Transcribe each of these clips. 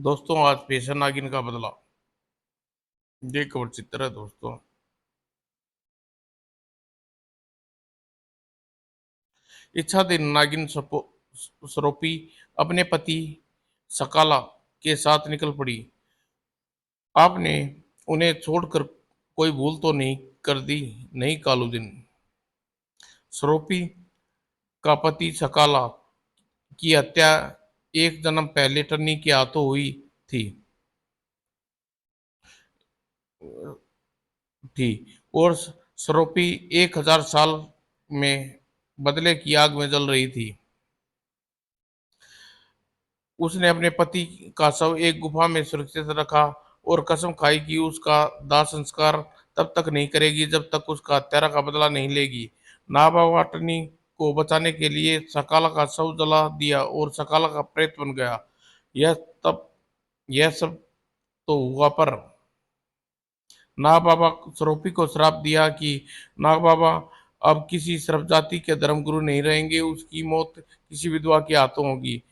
दोस्तों आज पेशा नागिन का बदला। ये कवर चित्र है दोस्तों। इच्छाधीन नागिन सरोपी अपने पति सकाला के साथ निकल पड़ी। आपने उन्हें छोड़कर कोई भूल तो नहीं कर दी? नहीं कालूदीन। सरोपी का पति सकाला की हत्या एक जन्म पहले टन्नी के हाथों हुई थी थी और सरोपी 1000 साल में बदले की आग में जल रही थी। उसने अपने पति का शव एक गुफा में सुरक्षित रखा और कसम खाई कि उसका दाह संस्कार तब तक नहीं करेगी जब तक उसका हत्यारा का बदला नहीं लेगी। नाबावा टनी को बचाने के लिए सकाला का शव जला दिया और सकाला का प्रेत बन गया। यह तब यह सब तो हुआ, पर नागबाबा स्वरूपी को श्राप दिया कि नागबाबा अब किसी सर्व जाति के धर्मगुरु नहीं रहेंगे। उसकी मौत किसी विधवा के हाथों होगी।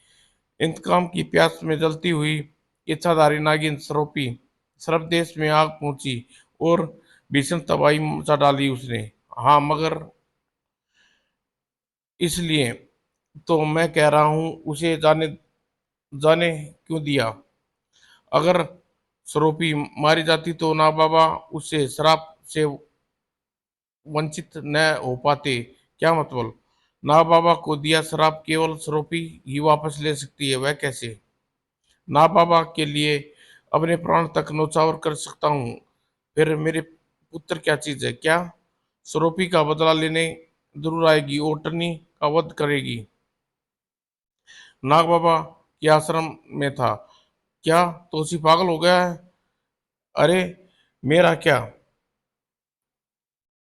इंतकाम की प्यास में जलती हुई इच्छाधारी नागिन सरोपी सर्व देश में आग पहुंची और भीषण तबाही मचा डाली उसने। हाँ, मगर इसलिए तो मैं कह रहा हूं, उसे जाने जाने क्यों दिया? अगर सरोपी मारी जाती तो ना बाबा उससे श्राप से वंचित न हो पाते। क्या मतलब? ना बाबा को दिया श्राप केवल सरोपी ही वापस ले सकती है, वह कैसे? ना बाबा के लिए अपने प्राण तक न्यौछावर कर सकता हूँ, फिर मेरे पुत्र क्या चीज है? क्या स्वरूपी का बदला लेने जरूर आएगी और टर्नी का वध करेगी? नाग बाबा के आश्रम में था। क्या तोसी पागल हो गया है? अरे, मेरा क्या,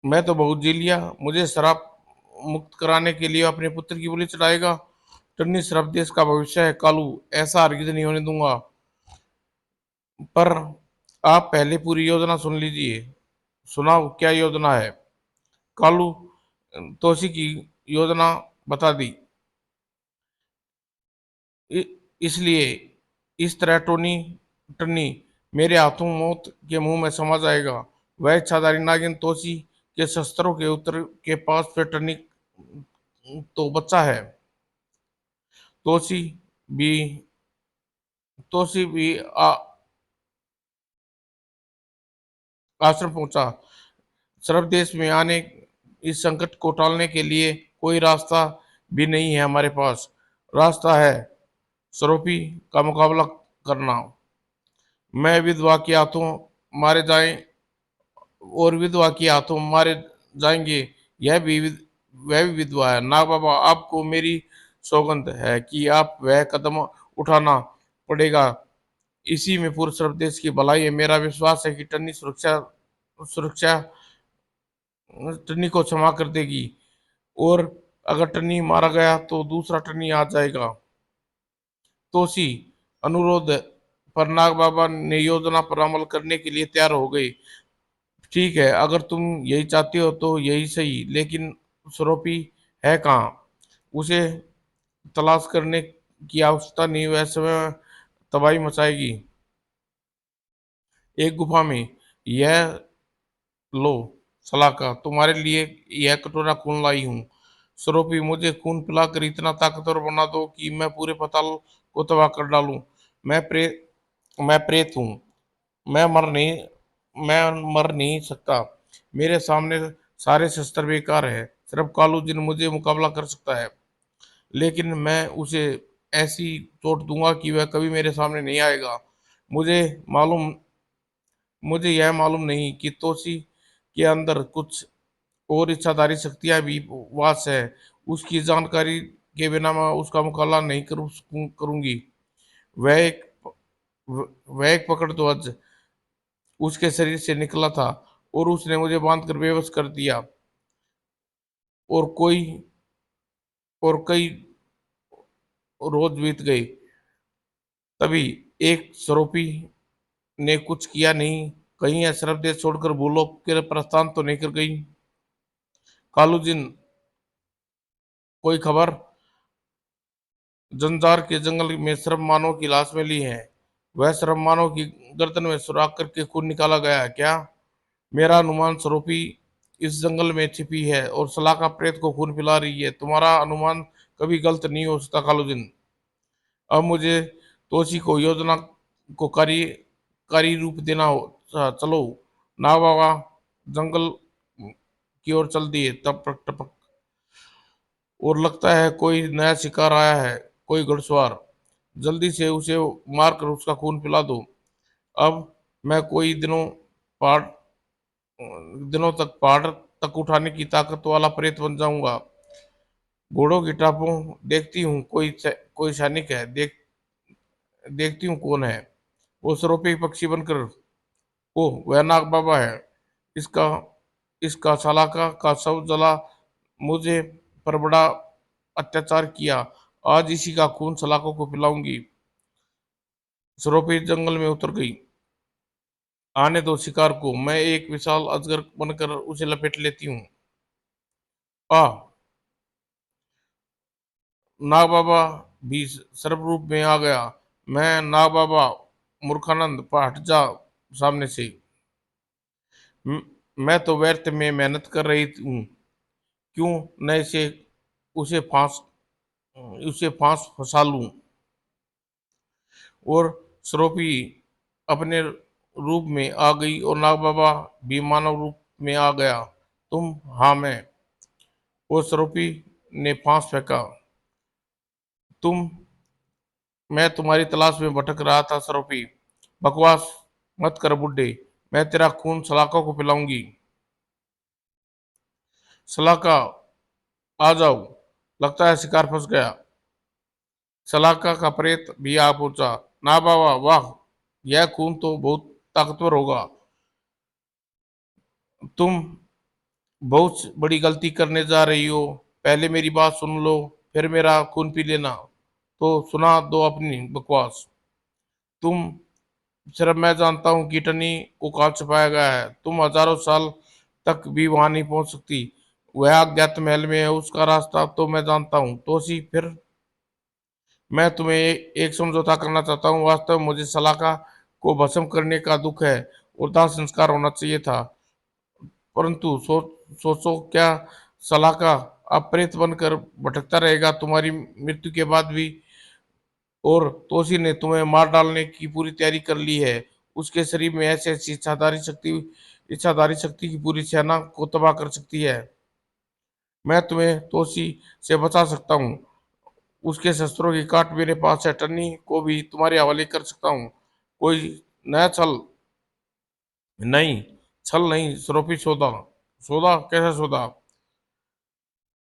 मैं तो बहुत जी लिया। मुझे शराब मुक्त कराने के लिए अपने पुत्र की बलि चढ़ाएगा? टन्नी शराब देश का भविष्य है कालू, ऐसा हरगिज नहीं होने दूंगा। पर आप पहले पूरी योजना सुन लीजिए। सुनाओ, क्या योजना है? कालू तोशी की योजना बता दी। इ- इसलिए इस तरह टन्नी मेरे हाथों मौत के मुंह में समा जाएगा। वह इच्छाधारी नागिन तोशी के शस्त्रों के उत्तर के पास फिर टन्नी तो बच्चा है। तोशी भी तोशी भी आश्रम पहुंचा। सर्व देश में आने इस संकट को टालने के लिए कोई रास्ता भी नहीं है हमारे पास। रास्ता है सरोपी का मुकाबला करना। मैं विधवा के हाथों मारे जाएं और विधवा के हाथों मारे जाएंगे। वह भी विधवा है। ना बाबा, आपको मेरी सौगंध है कि आप वह कदम उठाना पड़ेगा। इसी में पूरे सर्व देश की भलाई है। मेरा विश्वास है कि टन्नी सुरक्षा सुरक्षा टन्नी को क्षमा कर देगी और अगर टन्नी मारा गया तो दूसरा टन्नी आ जाएगा। तोसी अनुरोध पर नाग बाबा ने योजना पर अमल करने के लिए तैयार हो गई। ठीक है, अगर तुम यही चाहती हो तो यही सही, लेकिन स्वरूपी है कहाँ? उसे तलाश करने की आवश्यकता नहीं, वह समय तबाही मचाएगी। एक गुफा में। यह लो सलाका, तुम्हारे लिए यह कटोरा खून लाई हूँ। स्वरूपी, मुझे खून पिलाकर इतना ताकतवर बना दो कि मैं पूरे पताल को तबाह कर डालूं। मैं प्रे मैं प्रेत हूँ। मैं मर नहीं मैं मर नहीं सकता। मेरे सामने सारे शस्त्र बेकार है। सिर्फ कालू जिन मुझे मुकाबला कर सकता है, लेकिन मैं उसे ऐसी चोट दूंगा कि वह कभी मेरे सामने नहीं आएगा। मुझे मालूम मुझे यह मालूम नहीं कि तोसी के अंदर कुछ और इच्छाधारी शक्तियां भी वास है। उसकी जानकारी के बिना मैं उसका मुकाबला नहीं करूंगी। वह एक वह एक पकड़ ध्वज उसके शरीर से निकला था और उसने मुझे बांधकर बेबस कर दिया। और कोई और कई रोज बीत गए। तभी एक स्वरूपी ने कुछ किया नहीं। कहीं अशरफ देश छोड़कर भूलोक के प्रस्थान तो नहीं कर गई? कालू जिन, कोई खबर? जंजार के जंगल में सर्प मानव की लाश मिली है। वह शर्म मानव की गर्दन में सुराख करके खून निकाला गया है क्या? मेरा अनुमान स्वरूपी इस जंगल में छिपी है और सलाखा प्रेत को खून पिला रही है। तुम्हारा अनुमान कभी गलत नहीं हो सकता कालूजिन। अब मुझे तोशी को योजना को कारी रूप देना हो। चलो। नाग बाबा जंगल की ओर चल दिए। टपक टपक। और लगता है कोई नया शिकार आया है, कोई घुड़सवार। जल्दी से उसे मार कर उसका खून पिला दो। अब मैं कोई पहाड़ दिनों तक पहाड़ तक उठाने की ताकत वाला प्रेत बन जाऊंगा। घोड़ों की टापों देखती हूँ, कोई सैनिक है। देखती हूँ कौन है। वो सरोपी पक्षी बनकर। ओह, वह नाग बाबा है। इसका इसका सलाका का शव जला। मुझे पर बड़ा अत्याचार किया। आज इसी का खून सलाखों को पिलाऊंगी। सरोपी जंगल में उतर गई। आने दो शिकार को, मैं एक विशाल अजगर बनकर उसे लपेट लेती हूँ। आ नाग बाबा भी सर्प रूप में आ गया। मैं नाग बाबा मूर्खानंद हट जा सामने से। म- मैं तो व्यर्थ में मेहनत कर रही हूँ। क्यों न उसे फांस उसे फांस फंसा लूं। और सरोपी अपने रूप में आ गई और नाग बाबा भी मानव रूप में आ गया। तुम? हाँ, मैं। वो सरोपी ने फांस फेंका। तुम? मैं तुम्हारी तलाश में भटक रहा था सरोपी। बकवास मत कर बुड्ढे। मैं तेरा खून सलाखों को पिलाऊंगी। सलाका, आ जाओ। लगता है शिकार फंस गया। सलाका का प्रेत भी आ पहुंचा। ना बाबा, वाह! यह खून तो बहुत ताकतवर होगा। तुम बहुत बड़ी गलती करने जा रही हो। पहले मेरी बात सुन लो, फिर मेरा खून पी लेना। तो सुना दो अपनी बकवास। तुम सिर्फ मैं जानता हूँ कि टनी को कहाँ छुपाया गया है। तुम हजारों साल तक भी वहां नहीं पहुंच सकती। वह अज्ञात महल में है, उसका रास्ता तो मैं जानता हूँ। तोसी, फिर मैं तुम्हें एक समझौता करना चाहता हूँ। वास्तव में मुझे सलाका को भस्म करने का दुख है और दाह संस्कार होना चाहिए था। परंतु सोचो क्या, सलाका अब प्रेत बनकर भटकता रहेगा तुम्हारी मृत्यु के बाद भी। और तोसी ने तुम्हें मार डालने की पूरी तैयारी कर ली है। उसके शरीर में ऐसी ऐसी इच्छाधारी शक्ति की पूरी सेना को तबाह कर सकती है। मैं तुम्हें तोसी से बचा सकता हूँ। उसके शस्त्रों की काट मेरे पास है। टन्नी को भी तुम्हारे हवाले कर सकता हूँ। कोई नया छल नहीं। छल नहीं, सरोपी सौदा। सौदा? कैसा सौदा?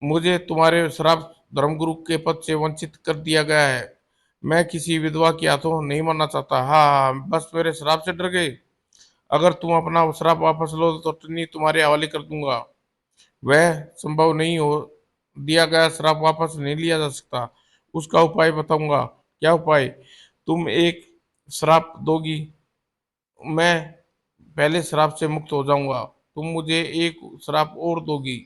मुझे तुम्हारे श्राप धर्मगुरु के पद से वंचित कर दिया गया है। मैं किसी विधवा की हाथों नहीं मरना चाहता। हाँ हाँ, बस मेरे श्राप से डर गए। अगर तुम अपना श्राप वापस लो तो टन्नी तुम्हारे हवाले कर दूंगा। वह संभव नहीं हो। दिया गया श्राप वापस नहीं लिया जा सकता। उसका उपाय बताऊंगा। क्या उपाय? तुम एक श्राप दोगी, मैं पहले श्राप से मुक्त हो जाऊंगा। तुम मुझे एक श्राप और दोगी।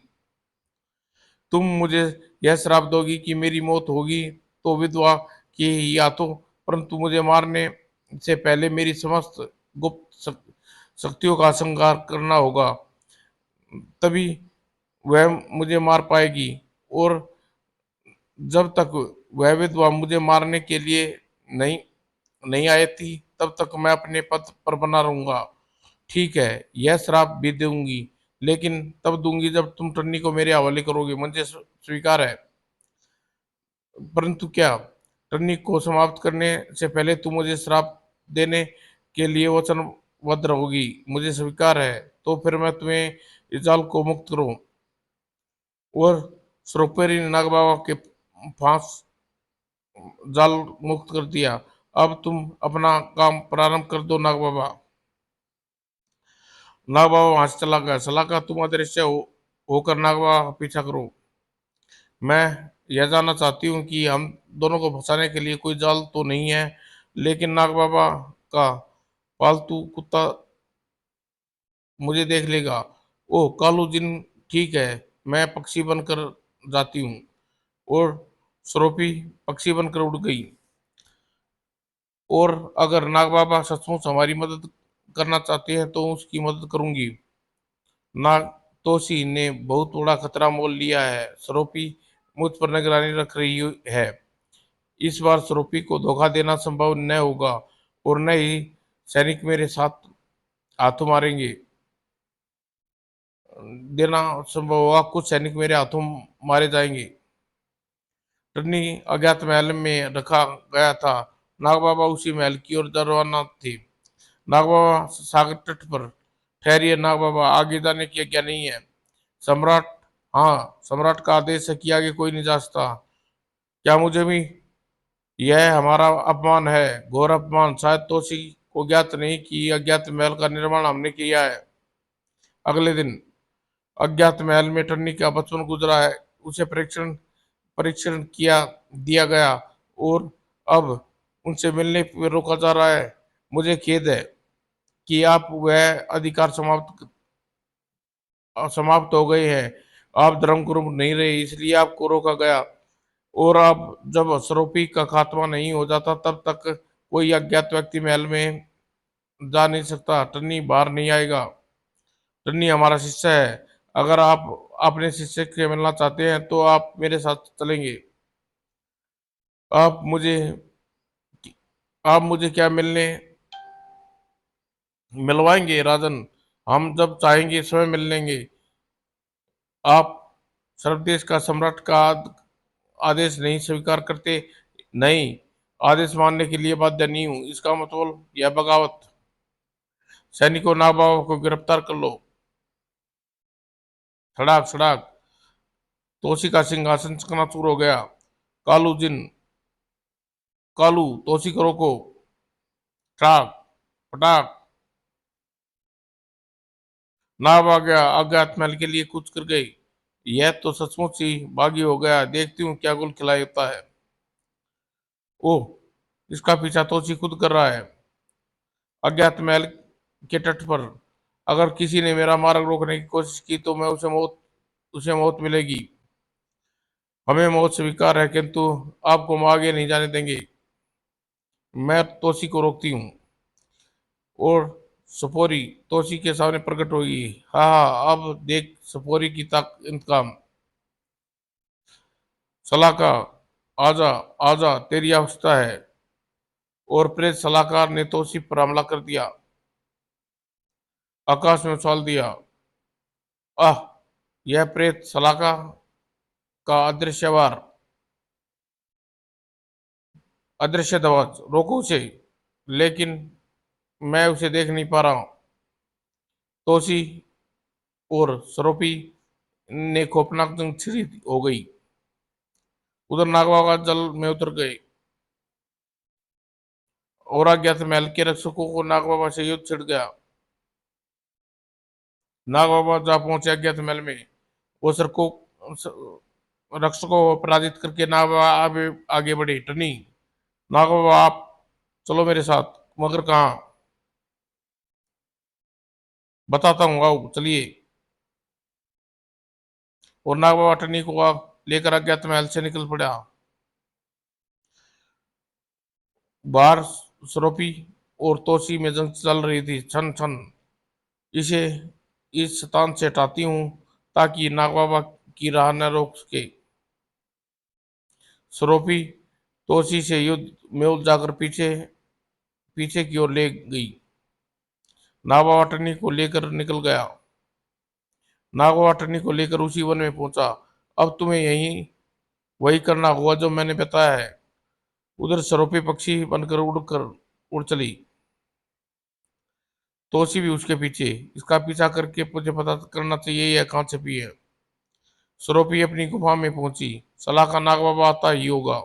तुम मुझे यह श्राप दोगी कि मेरी मौत होगी तो विधवा की ही हाथों, परंतु मुझे मारने से पहले मेरी समस्त शक्तियों का संहार करना होगा। तभी वह मुझे मार पाएगी। और जब तक वह विधवा मुझे मारने के लिए नहीं नहीं आई थी, तब तक मैं अपने पद पर बना रहूंगा। ठीक है, यह श्राप भी दूंगी, लेकिन तब दूंगी जब तुम टन्नी को मेरे हवाले करोगे। मुझे स्वीकार है। परंतु क्या? टन्नी को समाप्त करने से पहले तुम मुझे श्राप देने के लिए वचनबद्ध रहोगी। मुझे स्वीकार है। तो फिर मैं तुम्हें इस जाल को मुक्त करूं। और स्रोपेरी ने नागबाबा के फांस जाल मुक्त कर दिया। अब तुम अपना काम प्रारंभ कर दो नाग बाबा। नाग बाबा वहां से चला गया। सलाह का तुम होकर नाग बाबा का पीछा करो। मैं यह जानना चाहती हूँ कि हम दोनों को फंसाने के लिए कोई जाल तो नहीं है, लेकिन नाग बाबा का पालतू कुत्ता मुझे देख लेगा। ओह कालू जिन, ठीक है, मैं पक्षी बनकर जाती हूँ। और सरोपी पक्षी बनकर उड़ गई। और अगर नाग बाबा सचमुच हमारी मदद करना चाहते हैं तो उसकी मदद करूंगी। नाग तोशी ने बहुत बड़ा खतरा मोल लिया है। सरोपी मुझ पर निगरानी रख रही है। इस बार सरोपी को धोखा देना संभव न होगा और न ही सैनिक मेरे साथ हाथों मारेंगे देना संभव होगा। कुछ सैनिक मेरे हाथों मारे जाएंगे। टन्नी अज्ञात महल में रखा गया था। नाग बाबा उसी महल की ओर रवाना थे। नाग बाबा सागर तट पर ठहरिए। नाग बाबा आगे जाने की आज्ञा नहीं है। सम्राट, हाँ, सम्राट का आदेश है कि आगे कोई नहीं जा सकता। क्या मुझे भी? यह हमारा अपमान है, घोर अपमान। शायद तोसी को ज्ञात नहीं कि अज्ञात महल का निर्माण हमने किया है। अगले दिन अज्ञात महल में टन्नी का बचपन गुजरा है। उसे परीक्षण परीक्षण किया दिया गया और अब उनसे मिलने पर रोका जा रहा है। मुझे खेद है कि आप वह अधिकार समाप्त हो गए हैं। आप धर्मगुरु नहीं रहे, इसलिए आपको रोका गया। और अब जब स्वरूपी का खात्मा नहीं हो जाता तब तक कोई अज्ञात व्यक्ति महल में जा नहीं सकता। टन्नी बाहर नहीं आएगा। टन्नी हमारा शिष्य है। अगर आप अपने शिष्य से मिलना चाहते हैं तो आप मेरे साथ चलेंगे। आप मुझे आप मुझे क्या मिलवाएंगे राजन? हम जब चाहेंगे स्वयं मिल लेंगे। आप सर्वदेश का सम्राट का आदेश नहीं स्वीकार करते? नहीं, आदेश मानने के लिए बाध्य नहीं हूं। इसका मतलब यह बगावत। सैनिकों, नाग बाबा को गिरफ्तार कर लो। सड़ाक सड़ाक तोशी का सिंहासन चकनाचूर हो गया। कालू जिन, कालू, तोशी को रोको। टाक पटाक नाव आ गया। अज्ञात महल के लिए कूच कर गई। यह तो सचमुच ही बागी हो गया। देखती हूँ क्या गुल खिलाता है। ओह, इसका पीछा तोशी खुद कर रहा है। अज्ञात महल के तट पर अगर किसी ने मेरा मार्ग रोकने की कोशिश की तो मैं उसे मौत मिलेगी। हमें मौत स्वीकार है, किंतु आपको हम आगे नहीं जाने देंगे। मैं तोशी को रोकती हूँ और सपोरी तोशी के सामने प्रकट होगी। हाँ हाँ, अब देख सपोरी की ताक इंतकाम। सलाका, आजा, आजा, तेरी आवश्यकता है। और प्रेत सलाहकार ने तोशी पर हमला कर दिया। आकाश में उछाल दिया। आह, यह प्रेत सलाका का अदृश्य वार। अदृश्य दवाज, रोको उसे। लेकिन मैं उसे देख नहीं पा रहा हूं। तोशी और सरोपी ने खोपनाक जंग छिड़ी हो गई। उधर नागवागा जल में उतर गए और अज्ञात महल के रक्षकों को नागबाबा से युद्ध छिड़ गया। नागबाबा जा पहुंचे अज्ञात महल में। वो रक्षकों को पराजित करके नागबाबा आगे आगे बढ़े। टनी, नागबाबा आप चलो मेरे साथ। मगर कहाँ? बताता हूँ, आओ चलिए। और नागबाबा टनी को लेकर अज्ञात महल से निकल पड़ा। बाहर सरोपी और तोशी में जंग चल रही थी। छन छन, इसे इस शतान से हटाती हूँ ताकि नागबाबा की राह न रोक सके। सरोपी तोशी से युद्ध में उलझाकर पीछे पीछे की ओर ले गई। नागबाबा टनी को लेकर निकल गया। नागबाबा टनी को लेकर उसी वन में पहुंचा। अब तुम्हें यही वही करना होगा जो मैंने बताया है। उधर सरोपी पक्षी बनकर उड़ चली। तोशी भी उसके पीछे। इसका पीछा करके मुझे पता करना चाहिए यह कहाँ छिपी है। सरोपी अपनी गुफा में पहुंची। सलाह का नाग बाबा आता ही होगा।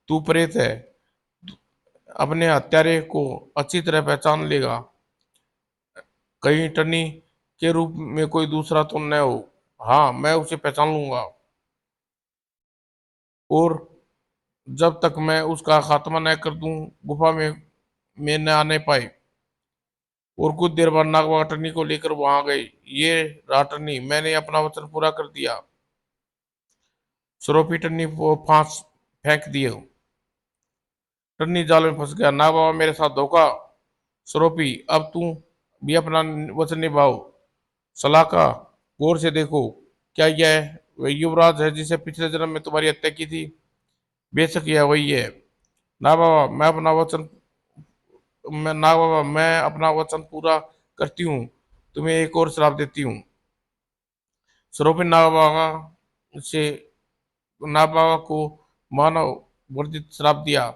तू प्रेत है, अपने हत्यारे को अच्छी तरह पहचान लेगा। कहीं टनी के रूप में कोई दूसरा तो न हो। हाँ, मैं उसे पहचान लूंगा। और जब तक मैं उसका खात्मा न कर दूं गुफा में न आने पाए। और कुछ देर बाद नागवा टनी को लेकर वहां गए। ये रहा टनी, मैंने अपना वचन पूरा कर दिया। सरोपी टन्नी को फांस फेंक दिए। टन्नी जाल में फंस गया। ना बाबा मेरे साथ धोखा। सरोपी अब तू भी अपना वचन निभाओ। सलाका गौर से देखो, क्या यह वही युवराज है जिसे पिछले जन्म में तुम्हारी हत्या की थी? बेशक यह वही है। ना बाबा मैं अपना वचन पूरा करती हूँ। तुम्हें एक और श्राप देती हूँ। सरोपी से नाबावा को मानव वर्जित श्राप दिया,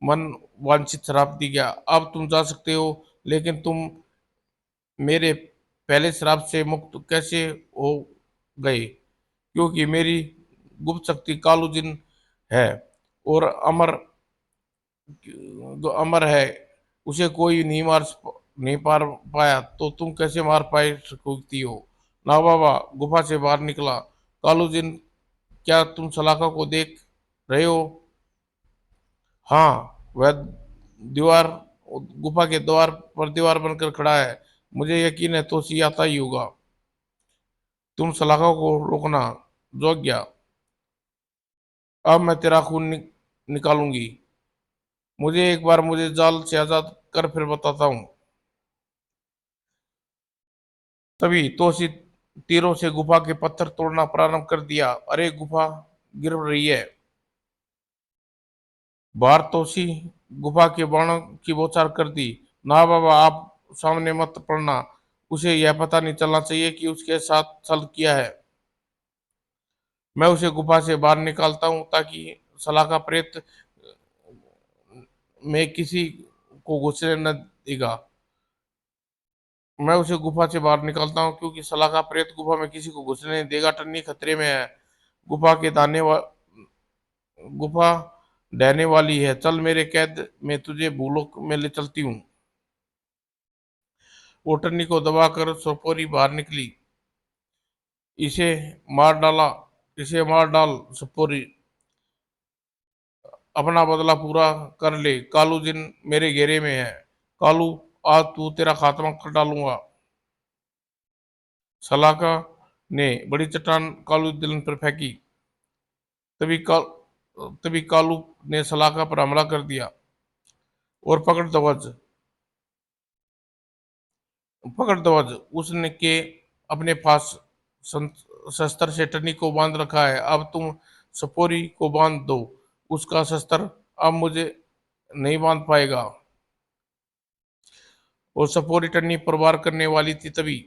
मन वांछित श्राप दी गया। अब तुम जा सकते हो, लेकिन तुम मेरे पहले श्राप से मुक्त कैसे हो गए? क्योंकि मेरी गुप्त शक्ति कालू जिन है और जो अमर है, उसे कोई नहीं पार पाया, तो तुम कैसे मार पाए सकती हो? ना बाबा गुफा से बाहर निकला। कालू जिन, क्या तुम सलाखा को देख रहे हो? हाँ, वह दीवार गुफा के द्वार पर दीवार बनकर खड़ा है। मुझे यकीन है तो सी आता ही होगा। तुम सलाखा को रोकना। जो गया, अब मैं तेरा खून निकालूंगी। मुझे एक बार मुझे जाल से आजाद कर फिर बताता हूँ। तभी तोसी तीरों से गुफा के पत्थर तोड़ना प्रारंभ कर दिया। अरे गुफा गिर रही है। बाहर तोसी गुफा के बाणों की बौछार कर दी। ना बाबा आप सामने मत पड़ना। उसे यह पता नहीं चलना चाहिए कि उसके साथ छल किया है। मैं उसे गुफा से बाहर निकालता हूँ ताकि सलाखा प्रेत में किसी को घुसने न देगा। मैं उसे गुफा से बाहर निकालता हूँ क्योंकि सलाखा प्रेत गुफा में किसी को घुसने नहीं देगा। टन्नी खतरे में है। गुफा के गुफा ढहने वाली है। चल मेरे कैद में तुझे भूलोक में ले चलती हूँ। वो टन्नी को दबाकर सोपोरी बाहर निकली। इसे मार डाला इसे मार डाल सोपोरी। अपना बदला पूरा कर ले। कालू जिन मेरे घेरे में है। कालू आज तू तेरा खात्मा कर डालूंगा। सलाका ने बड़ी चट्टान कालू दिलन पर फेंकी। तभी काल तभी कालू ने सलाका पर हमला कर दिया और पकड़ ध्वज उसने के अपने पास शस्त्र से टनी को बांध रखा है। अब तुम सपोरी को बांध दो। उसका शस्त्र अब मुझे नहीं बांध पाएगा। और सपोरी टन्नी पर वार करने वाली थी, तभी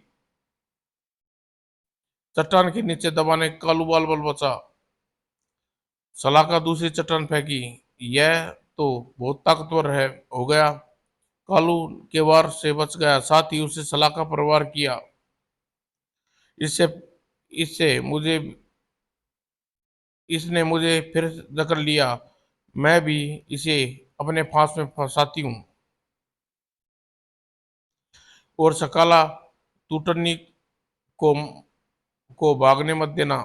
चट्टान के नीचे दबाने कालू बाल बल बचा। सलाका दूसरी चट्टान फेंकी। यह तो बहुत ताकतवर है हो गया। कालू के वार से बच गया, साथ ही उसे सलाका पर वार किया। इससे इससे मुझे इसने मुझे फिर जकड़ लिया। मैं भी इसे अपने फांस में फंसाती हूँ। और सकाला तू टन्नी को भागने मत देना।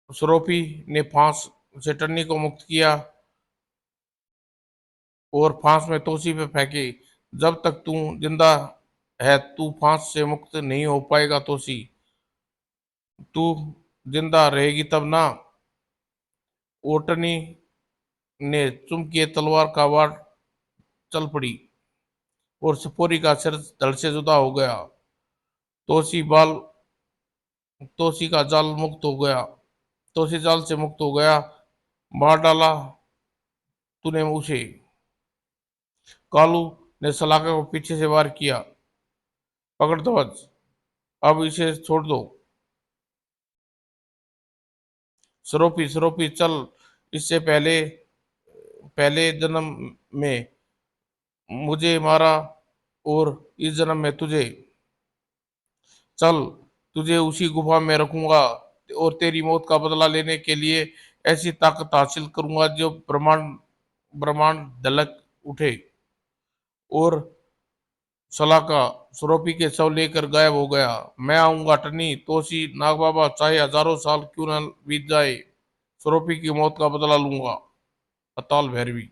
सरोपी ने फांस से टन्नी को मुक्त किया और फांस में तोसी पे फेंके। जब तक तू जिंदा है तू फांस से मुक्त नहीं हो पाएगा तोसी। तू जिंदा रहेगी तब ना। ओटनी ने चुमकी तलवार का वार चल पड़ी और सपोरी का सिर धड़ से जुदा हो गया। तोसी बाल तोसी का जाल मुक्त हो गया। तोसी जाल से मुक्त हो गया। मार डाला तूने उसे। कालू ने सलाखा को पीछे से वार किया। पकड़ ध्वज, अब इसे छोड़ दो। सरोपी सरोपी चल। इससे पहले पहले जन्म में मुझे मारा और इस जन्म में तुझे। चल, तुझे उसी गुफा में रखूंगा और तेरी मौत का बदला लेने के लिए ऐसी ताकत हासिल करूंगा जो ब्रह्मांड ब्रह्मांड धलक उठे। और सलाका सरोपी के शव लेकर गायब हो गया। मैं आऊंगा टनी तोसी नाग बाबा, चाहे हजारों साल क्यों न बीत जाए। सरोपी की मौत का बदला लूंगा। अताल भैरवी।